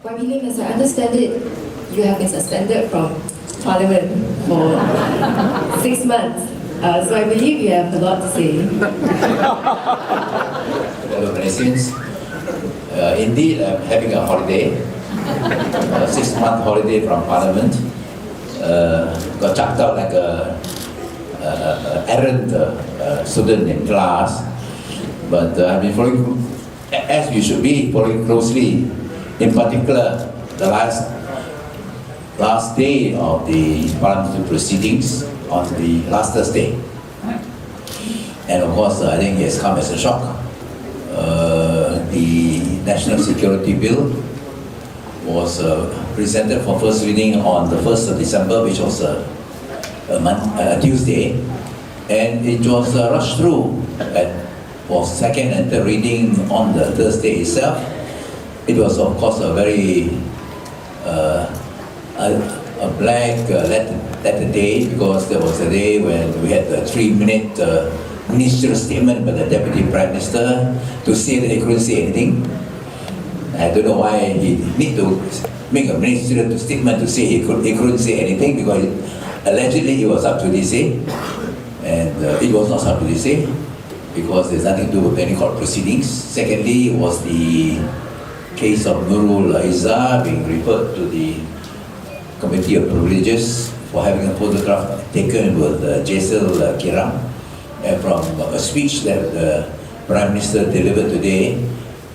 Wai, as I understand it, you have been suspended from Parliament for 6 months. So I believe you have a lot to say. Hello, Venetians. Indeed, I'm having a holiday, a 6-month holiday from Parliament. Got chucked out like a errant student in class, but I've been following, as you should be, following closely. In particular, the last day of the parliamentary proceedings on the last Thursday. And of course, I think it has come as a shock. The National Security Bill was presented for first reading on the 1st of December, which was a Tuesday, and it was rushed through for second and third reading on the Thursday itself. It was, of course, a very a black letter day, because there was a day when we had the 3-minute ministerial statement by the Deputy Prime Minister to say that he couldn't say anything. I don't know why he need to make a ministerial statement to say he couldn't say anything, because allegedly he was up to DC, and it was not up to DC, because there's nothing to do with any court proceedings. Secondly, it was the case of Nurul Izzah being referred to the Committee of Privileges for having a photograph taken with Jaisal Kiram, and from a speech that the Prime Minister delivered today,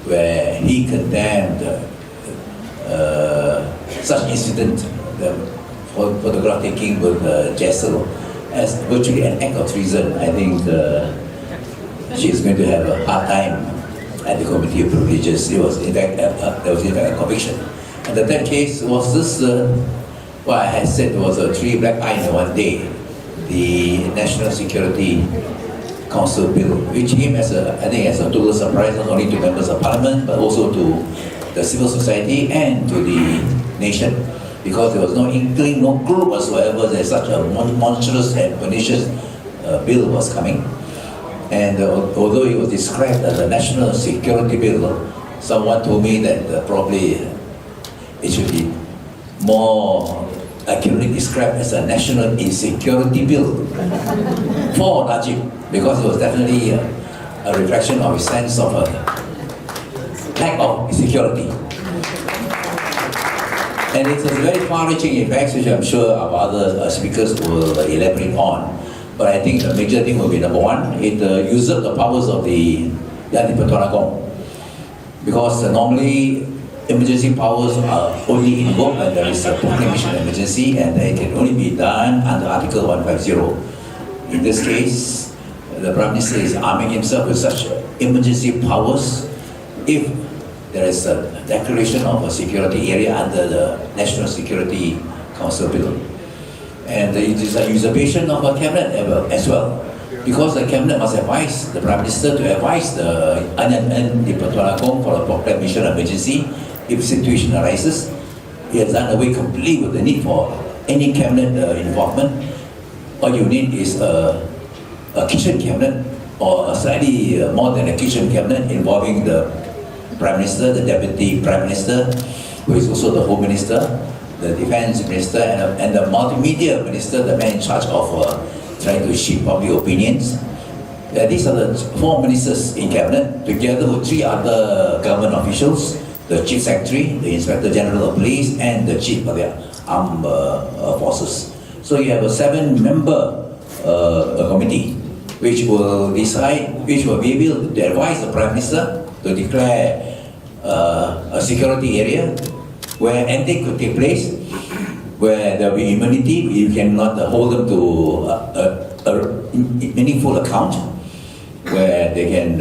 where he condemned such incident, the photograph taking with Jaisal, as virtually an act of treason. I think she is going to have a hard time at the Committee of Privileges. It was in fact there was in fact a conviction. And the third case was this. What I had said was a 3 black eye in one day, the National Security Council Bill, which came as I think as a total surprise, not only to members of Parliament, but also to the civil society and to the nation, because there was no inkling, no clue whatsoever that such a monstrous and pernicious bill was coming. And although it was described as a National Security Bill, someone told me that probably it should be more accurately described as a National Insecurity Bill for Najib, because it was definitely a reflection of his sense of a lack of security. And it has very far-reaching effects, which I'm sure our other speakers will elaborate on. But I think the major thing will be, number one, it usurps the powers of the Petaling Jaya, because normally emergency powers are only invoked when there is a proclamation of emergency, and it can only be done under Article 150. In this case, the Prime Minister is arming himself with such emergency powers if there is a declaration of a security area under the National Security Council Bill. And it is a usurpation of a cabinet as well, because the cabinet must advise the Prime Minister to advise the Petaling Jaya for a proclamation of emergency if a situation arises. He has done away completely with the need for any cabinet involvement. All you need is a kitchen cabinet, or a slightly more than a kitchen cabinet, involving the Prime Minister, the Deputy Prime Minister, who is also the Home Minister, the Defence Minister, and the Multimedia Minister, the man in charge of trying to shape public opinions. These are the 4 ministers in cabinet, together with 3 other government officials: the Chief Secretary, the Inspector General of Police, and the Chief of the Armed Forces. So you have a 7-member committee which will decide, which will be able to advise the Prime Minister to declare a security area where anything could take place, where there will be immunity. You cannot hold them to a meaningful account, where they can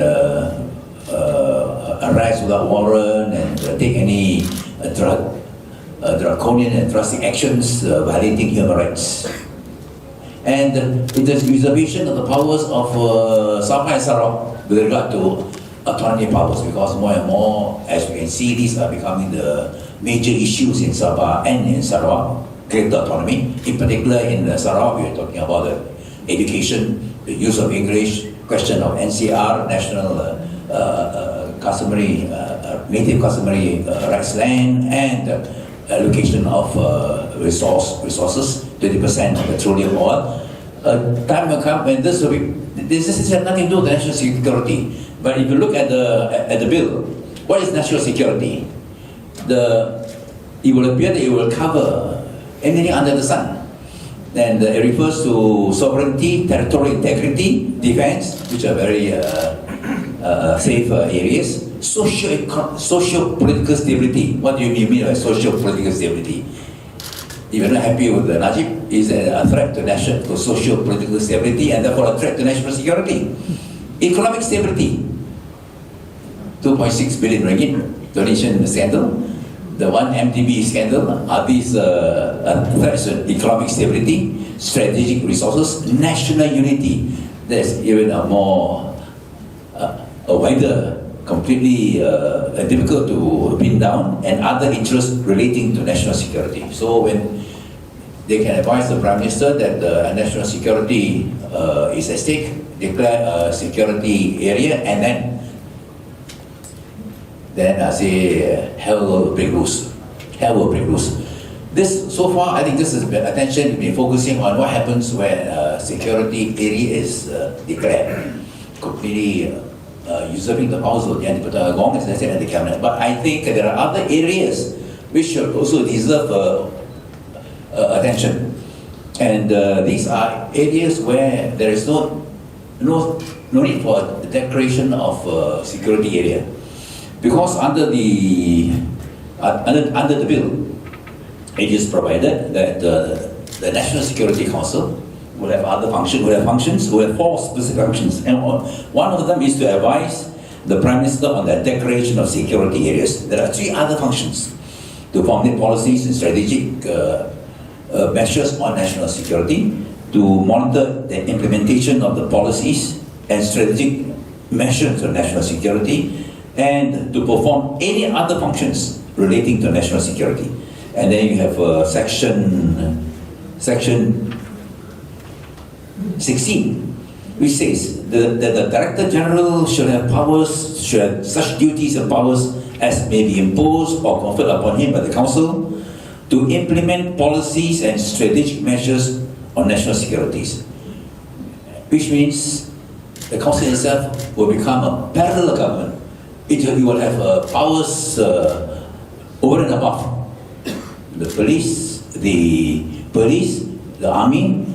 arrest without warrant and take any draconian and drastic actions violating human rights. And it is usurpation of the powers of Sabah and Sarawak with regard to autonomy powers, because more and more, as we can see, these are becoming the major issues in Sabah and in Sarawak, greater autonomy. In particular, in Sarawak, we are talking about the education, the use of English, question of NCR, National customary, native customary rights land and allocation of resources, 20% of petroleum oil. Time will come when this has nothing to do with national security. But if you look at the bill, what is national security? It will appear that it will cover anything under the sun. And it refers to sovereignty, territorial integrity, defense, which are very safe areas. Socio-political stability. What do you mean by socio-political stability? If you're not happy with the Najib, is a threat to socio-political stability and therefore a threat to national security. Economic stability. 2.6 billion ringgit donation scandal. The one MTB scandal. Are these threats to economic stability, strategic resources, national unity? There's even a more, a wider, completely difficult to pin down, and other interests relating to national security. So when they can advise the Prime Minister that national security is at stake, declare a security area, and then I say hell will break loose. Hell will break loose. This, so far, I think this has been attention been focusing on what happens when security area is declared, completely usurping the powers of the Petaling Jaya, as I said, at the cabinet. But I think there are other areas which should also deserve attention. And these are areas where there is no need for a declaration of security area. Because under the bill, it is provided that the National Security Council will have other functions, will have 4 specific functions. And one of them is to advise the Prime Minister on the declaration of security areas. There are 3 other functions: to formulate policies and strategic measures on national security, to monitor the implementation of the policies and strategic measures on national security, and to perform any other functions relating to national security. And then you have section 16, which says that the Director General should have powers, should have such duties and powers as may be imposed or conferred upon him by the Council to implement policies and strategic measures on national securities. Which means the Council itself will become a parallel government. It will have powers over and above the police, the army,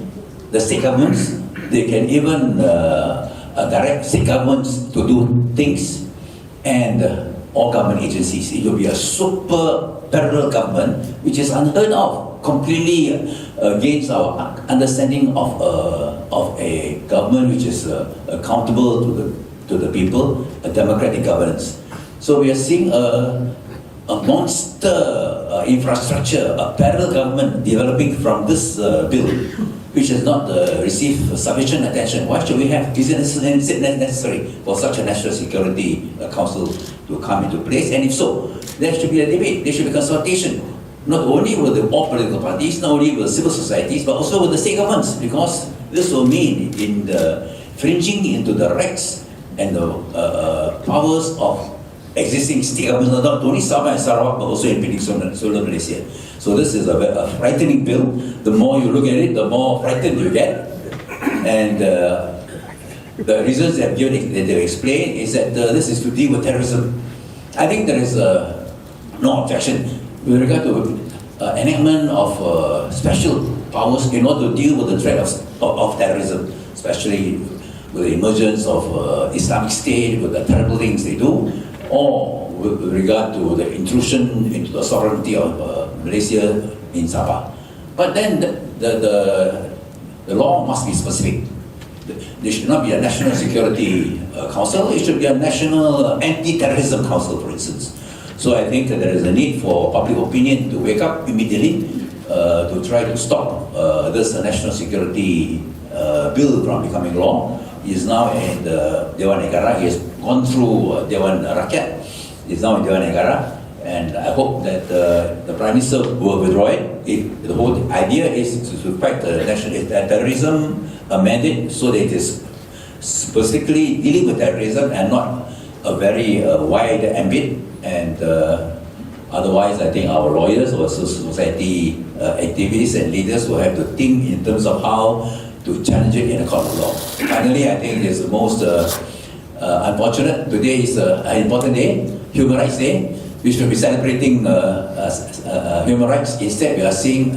the state governments. They can even direct state governments to do things, and all government agencies. It will be a super parallel government, which is unheard of, completely against our understanding of a government which is accountable to the people, a democratic governance. So we are seeing a monster infrastructure, a parallel government developing from this bill, which has not received sufficient attention. Why should we have? Is it necessary for such a national security council to come into place? And if so, there should be a debate, there should be consultation, not only with all political parties, not only with civil societies, but also with the state governments, because this will mean in the fringing into the rights and the powers of existing state governments, not only Sabah and Sarawak, but also in Peninsular Malaysia. So this is a frightening bill. The more you look at it, the more frightened you get. And the reasons that they explain is that this is to deal with terrorism. I think there is no objection with regard to enactment of special powers in order to deal with the threat of terrorism, especially with the emergence of Islamic State, with the terrible things they do, or with regard to the intrusion into the sovereignty of Malaysia in Sabah. But then the law must be specific. There should not be a National Security Council, it should be a National Anti-Terrorism Council, for instance. So I think that there is a need for public opinion to wake up immediately to try to stop this National Security Bill from becoming law. He is now in the Dewan Negara. He has gone through Dewan Rakyat. He is now in Dewan Negara. And I hope that the Prime Minister will withdraw it. The whole idea is to fight the national terrorism mandate so that it is specifically dealing with terrorism and not a very wide ambit, and otherwise I think our lawyers or society activists and leaders will have to think in terms of how to challenge it in a court of law. Finally, I think it's the most unfortunate. Today is an important day, Human Rights Day. We should be celebrating human rights. Instead, we are seeing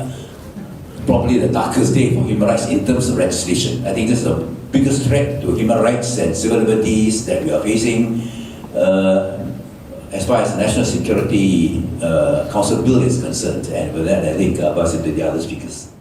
probably the darkest day for human rights in terms of legislation. I think this is the biggest threat to human rights and civil liberties that we are facing as far as the National Security Council bill is concerned. And with that, I think I'll pass it to the other speakers.